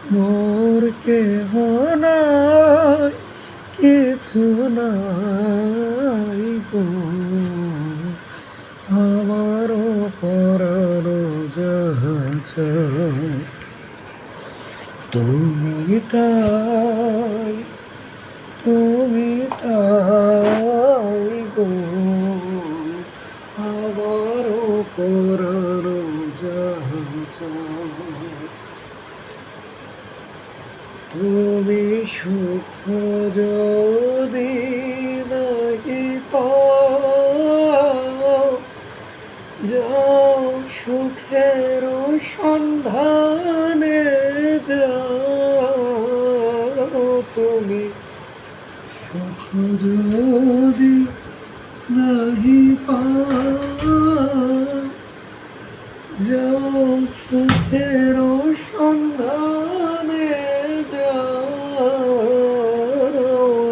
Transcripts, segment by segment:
মোর কেহ নাই, কিছু নাই গো, আমারও পরানো যাহা চায় তুমি তাই, তুমি তাই গো, আমারও পরানো যাহা চায় তুমি সুখ যদি নাহি পাও, যাও সুখের সন্ধানে যাও তুমি সুখ যদি নাহি পাও, যাও সুখের সন্ধানে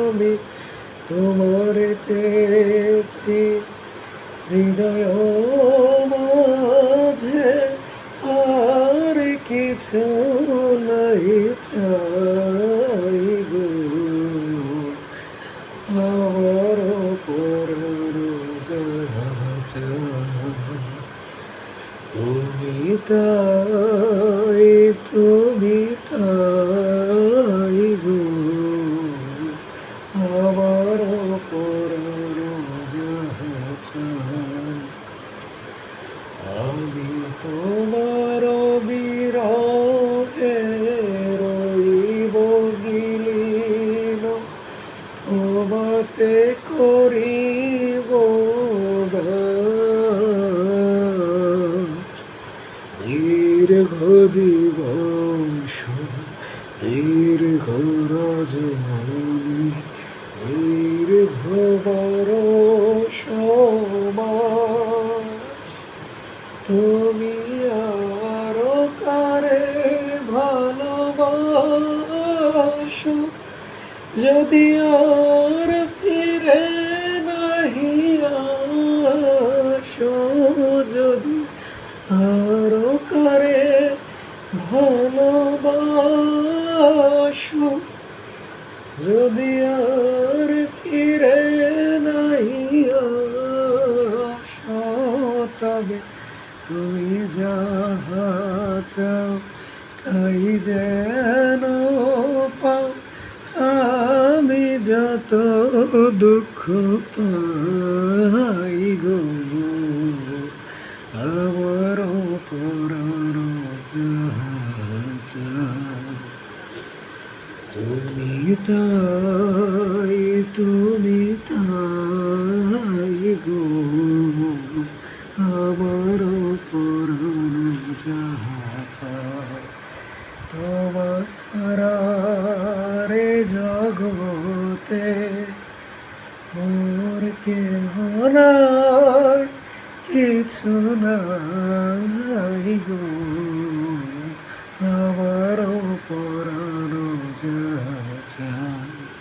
আমি তোমারে পেয়েছি হৃদয় মাঝে, আর কিছু নাই চাই গো, আমার পরানো যাহা চায় তুমি তাই, তুমি তাই গো, আমার পরানো যাহা চায় আমি তোমার বিরহে রইব গিলিন, তোমাতে করিব দীর্ঘ দিবস দীর্ঘ রজনী, দীর্ঘ বরষ মাস, তুমি আরো কারে ভালোবাসো, যদি আর ফিরে নাহি আসো, যদি আরো কারে ভালোবাসো, যদি আর ফিরে নাহি আসো, তবে তুমি যাহা চাও তাই যেন পাও, আমি যত দুঃখ পাই গো, আমার পরানো যাহা চায় তুমি তাই, তুমি তাই গো, আমার পরানো যাহা চায় তোমার ছাড়া রে জগতে মোর কেহ নাই, কিছু নাই গো, আমার পরানো যাহা চায়।